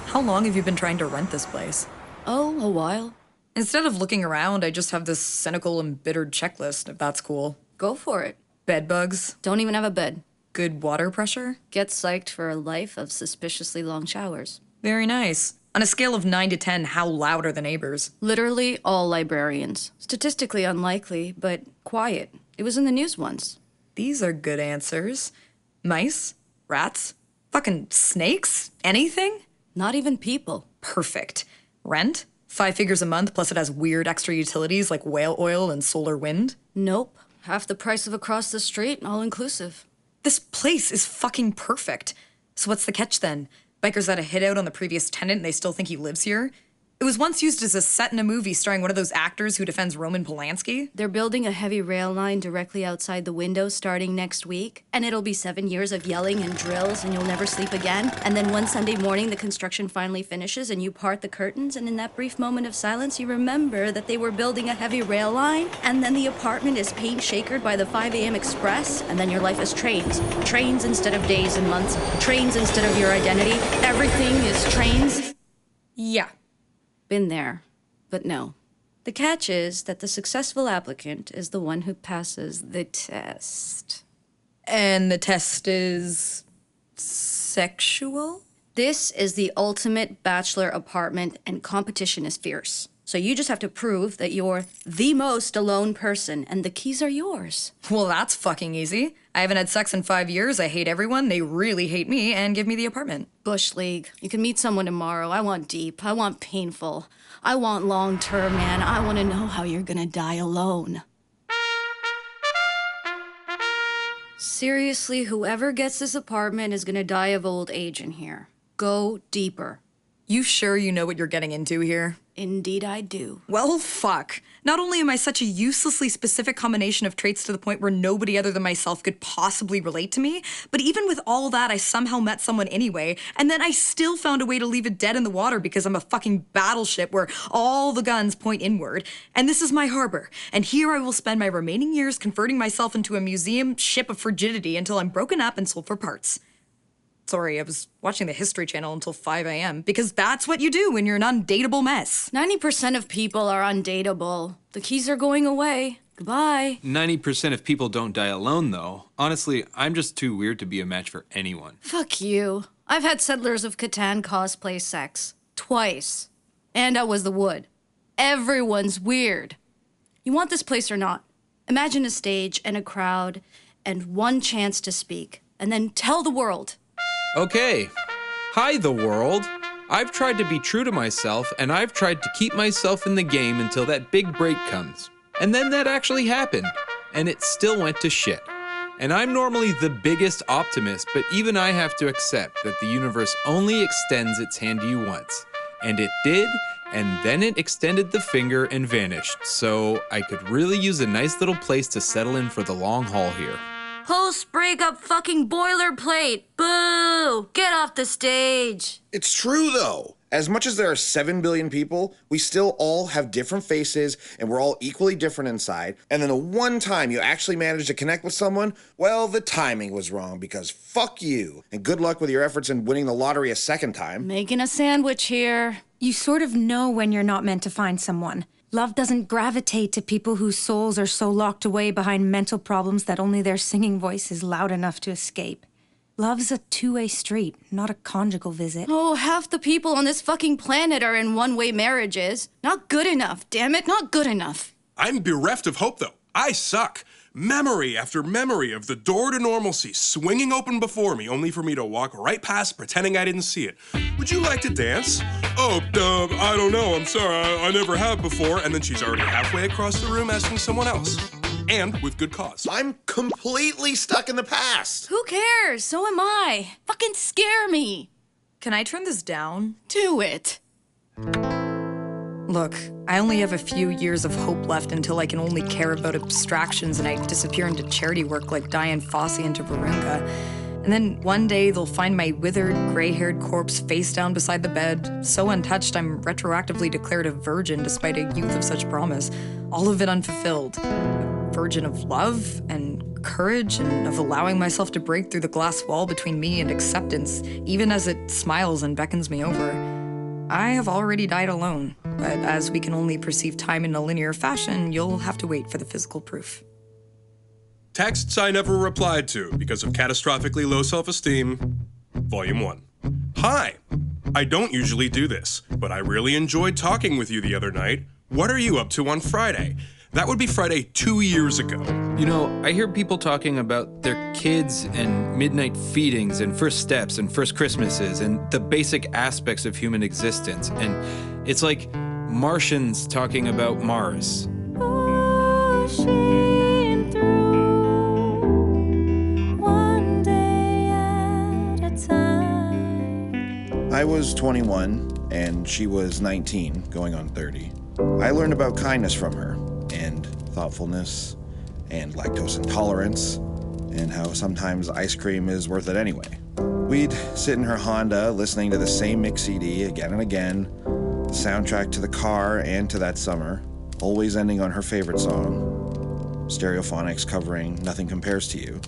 How long have you been trying to rent this place? Oh, a while. Instead of looking around, I just have this cynical, embittered checklist, if that's cool. Go for it. Bed bugs, Don't even have a bed. good water pressure. Get psyched for a life of suspiciously long showers. Very nice. On a scale of 9 to 10, how loud are the neighbors? Literally all librarians. Statistically unlikely, but quiet. It was in the news once. These are good answers. Mice? Rats? Fucking snakes? Anything? Not even people. Perfect. Rent? 5 figures a month, plus it has weird extra utilities like whale oil and solar wind. Nope. Half the price of across the street, all inclusive. This place is fucking perfect. So what's the catch then? Bikers had a hit out on the previous tenant and they still think he lives here? It was once used as a set in a movie starring one of those actors who defends Roman Polanski. They're building a heavy rail line directly outside the window starting next week, and it'll be 7 years of yelling and drills, and you'll never sleep again. And then one Sunday morning, the construction finally finishes, and you part the curtains, and in that brief moment of silence, you remember that they were building a heavy rail line, and then the apartment is paint shakered by the 5 a.m. express, and then your life is trains. Trains instead of days and months, trains instead of your identity. Everything is trains. Yeah. Been there, but no. The catch is that the successful applicant is the one who passes the test. And the test is sexual? This is the ultimate bachelor apartment, and competition is fierce. So you just have to prove that you're the most alone person, and the keys are yours. Well, that's fucking easy. I haven't had sex in 5 years. I hate everyone. They really hate me and give me the apartment. Bush League. You can meet someone tomorrow. I want deep. I want painful. I want long-term, man. I want to know how you're gonna die alone. Seriously, whoever gets this apartment is gonna die of old age in here. Go deeper. You sure you know what you're getting into here? Indeed I do. Well, fuck. Not only am I such a uselessly specific combination of traits to the point where nobody other than myself could possibly relate to me, but even with all that, I somehow met someone anyway, and then I still found a way to leave it dead in the water because I'm a fucking battleship where all the guns point inward. And this is my harbor, and here I will spend my remaining years converting myself into a museum ship of frigidity until I'm broken up and sold for parts. Sorry, I was watching the History Channel until 5 a.m. because that's what you do when you're an undateable mess. 90% of people are undateable. The keys are going away. Goodbye. 90% of people don't die alone, though. Honestly, I'm just too weird to be a match for anyone. Fuck you. I've had Settlers of Catan cosplay sex. Twice. And I was the wood. Everyone's weird. You want this place or not? Imagine a stage and a crowd and one chance to speak. And then tell the world. Okay. Hi, the world. I've tried to be true to myself, and I've tried to keep myself in the game until that big break comes. And then that actually happened, and it still went to shit. And I'm normally the biggest optimist, but even I have to accept that the universe only extends its hand to you once. And it did, and then it extended the finger and vanished. So I could really use a nice little place to settle in for the long haul here. Post-breakup fucking boilerplate. Boo! Get off the stage. It's true, though. As much as there are 7 billion people, we still all have different faces, and we're all equally different inside. And then the one time you actually managed to connect with someone, well, the timing was wrong because fuck you. And good luck with your efforts in winning the lottery a second time. Making a sandwich here. You sort of know when you're not meant to find someone. Love doesn't gravitate to people whose souls are so locked away behind mental problems that only their singing voice is loud enough to escape. Love's a two-way street, not a conjugal visit. Oh, half the people on this fucking planet are in one-way marriages. Not good enough, damn it, not good enough. I'm bereft of hope, though. I suck. Memory after memory of the door to normalcy swinging open before me, only for me to walk right past pretending I didn't see it. Would you like to dance? Oh, I don't know. I'm sorry. I never have before. And then she's already halfway across the room asking someone else. And with good cause. I'm completely stuck in the past. Who cares? So am I. Fucking scare me. Can I turn this down? Do it. Look, I only have a few years of hope left until I can only care about abstractions and I disappear into charity work like Dian Fossey into Virunga. And then one day they'll find my withered, gray-haired corpse face down beside the bed, so untouched I'm retroactively declared a virgin despite a youth of such promise, all of it unfulfilled. A virgin of love and courage and of allowing myself to break through the glass wall between me and acceptance, even as it smiles and beckons me over. I have already died alone, but as we can only perceive time in a linear fashion, you'll have to wait for the physical proof. Texts I never replied to because of catastrophically low self-esteem, Volume 1. Hi! I don't usually do this, but I really enjoyed talking with you the other night. What are you up to on Friday? That would be Friday 2 years ago. You know, I hear people talking about their kids and midnight feedings and first steps and first Christmases and the basic aspects of human existence. And it's like Martians talking about Mars. Pushing through, one day at a time. I was 21 and she was 19, going on 30. I learned about kindness from her, and thoughtfulness, and lactose intolerance, and how sometimes ice cream is worth it anyway. We'd sit in her Honda listening to the same mix CD again and again, the soundtrack to the car and to that summer, always ending on her favorite song, Stereophonics covering Nothing Compares to You,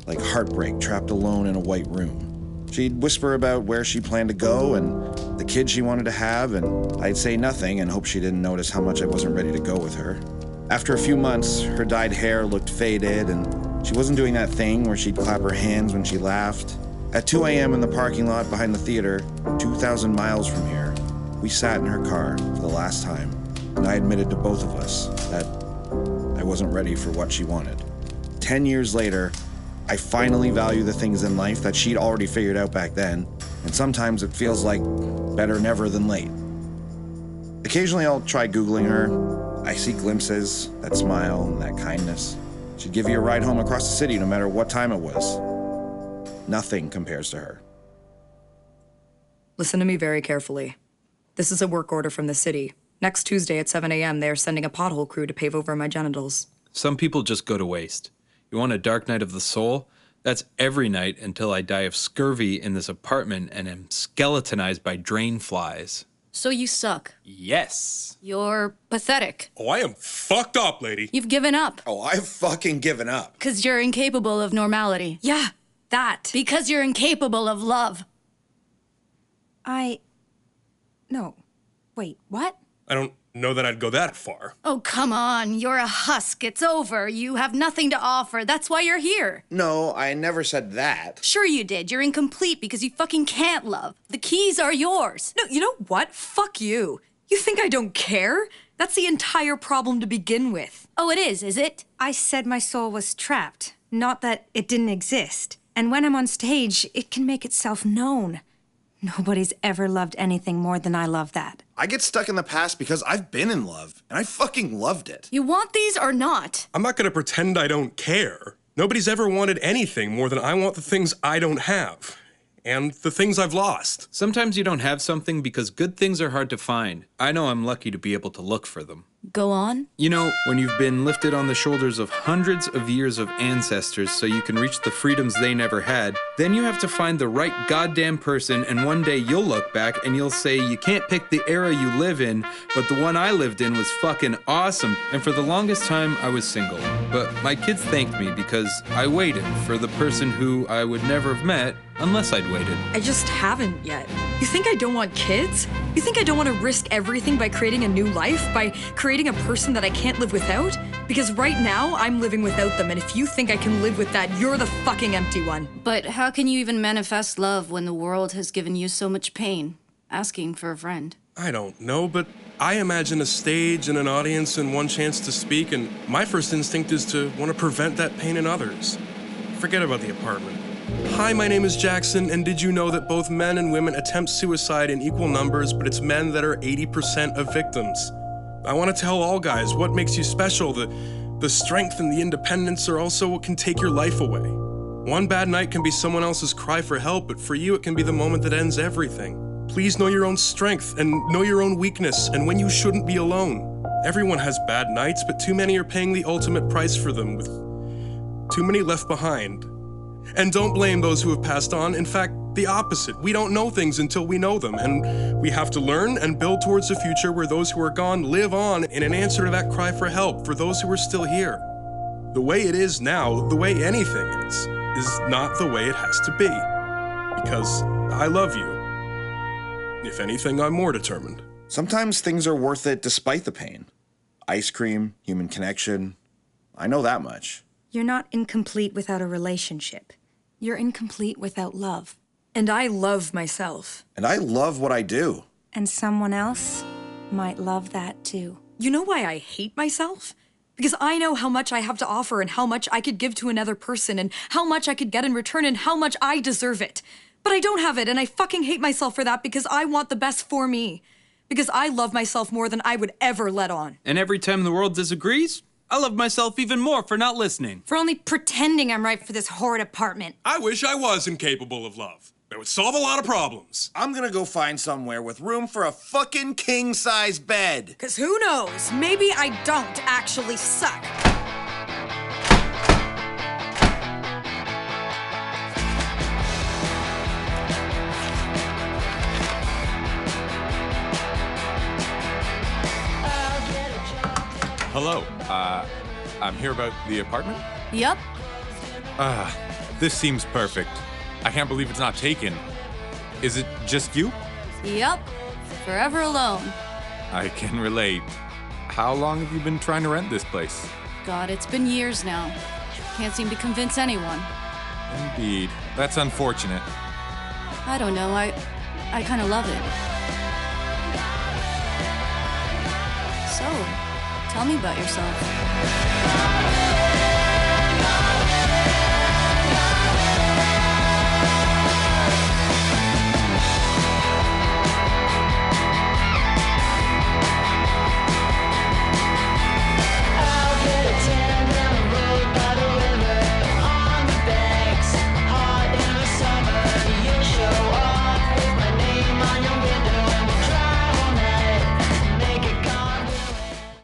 like heartbreak trapped alone in a white room. She'd whisper about where she planned to go and the kid she wanted to have, and I'd say nothing and hope she didn't notice how much I wasn't ready to go with her. After a few months, her dyed hair looked faded, and she wasn't doing that thing where she'd clap her hands when she laughed. At 2 a.m. in the parking lot behind the theater, 2,000 miles from here, we sat in her car for the last time, and I admitted to both of us that I wasn't ready for what she wanted. 10 years later, I finally value the things in life that she'd already figured out back then, and sometimes it feels like better never than late. Occasionally I'll try Googling her. I see glimpses, that smile and that kindness. She'd give you a ride home across the city no matter what time it was. Nothing compares to her. Listen to me very carefully. This is a work order from the city. Next Tuesday at 7 a.m., they are sending a pothole crew to pave over my genitals. Some people just go to waste. You want a dark night of the soul? That's every night until I die of scurvy in this apartment and am skeletonized by drain flies. So you suck. Yes. You're pathetic. Oh, I am fucked up, lady. You've given up. Oh, I've fucking given up. Because you're incapable of normality. Yeah, that. Because you're incapable of love. No. Wait, what? I don't know that I'd go that far. Oh, come on. You're a husk. It's over. You have nothing to offer. That's why you're here. No, I never said that. Sure you did. You're incomplete because you fucking can't love. The keys are yours. No, you know what? Fuck you. You think I don't care? That's the entire problem to begin with. Oh, it is it? I said my soul was trapped, not that it didn't exist. And when I'm on stage, it can make itself known. Nobody's ever loved anything more than I love that. I get stuck in the past because I've been in love, and I fucking loved it. You want these or not? I'm not gonna pretend I don't care. Nobody's ever wanted anything more than I want the things I don't have. And the things I've lost. Sometimes you don't have something because good things are hard to find. I know I'm lucky to be able to look for them. Go on. You know, when you've been lifted on the shoulders of hundreds of years of ancestors so you can reach the freedoms they never had, then you have to find the right goddamn person, and one day you'll look back and you'll say you can't pick the era you live in, but the one I lived in was fucking awesome. And for the longest time, I was single. But my kids thanked me because I waited for the person who I would never have met unless I'd waited. I just haven't yet. You think I don't want kids? You think I don't want to risk everything by creating a new life? By creating a person that I can't live without? Because right now, I'm living without them, and if you think I can live with that, you're the fucking empty one. But how can you even manifest love when the world has given you so much pain? Asking for a friend. I don't know, but I imagine a stage and an audience and one chance to speak, and my first instinct is to want to prevent that pain in others. Forget about the apartment. Hi, my name is Jackson, and did you know that both men and women attempt suicide in equal numbers, but it's men that are 80% of victims? I want to tell all guys what makes you special. The strength and the independence are also what can take your life away. One bad night can be someone else's cry for help, but for you it can be the moment that ends everything. Please know your own strength and know your own weakness and when you shouldn't be alone. Everyone has bad nights, but too many are paying the ultimate price for them, with too many left behind. And don't blame those who have passed on. In fact, the opposite. We don't know things until we know them, and we have to learn and build towards a future where those who are gone live on in an answer to that cry for help for those who are still here. The way it is now, the way anything is not the way it has to be. Because I love you. If anything, I'm more determined. Sometimes things are worth it despite the pain. Ice cream, human connection. I know that much. You're not incomplete without a relationship. You're incomplete without love. And I love myself. And I love what I do. And someone else might love that too. You know why I hate myself? Because I know how much I have to offer and how much I could give to another person and how much I could get in return and how much I deserve it. But I don't have it, and I fucking hate myself for that because I want the best for me. Because I love myself more than I would ever let on. And every time the world disagrees, I love myself even more for not listening. For only pretending I'm right for this horrid apartment. I wish I was incapable of love. That would solve a lot of problems. I'm gonna go find somewhere with room for a fucking king-size bed. Because who knows? Maybe I don't actually suck. Hello. I'm here about the apartment. Yup. This seems perfect. I can't believe it's not taken. Is it just you? Yup. Forever alone. I can relate. How long have you been trying to rent this place? God, it's been years now. Can't seem to convince anyone. Indeed. That's unfortunate. I don't know, I kind of love it. So, tell me about yourself.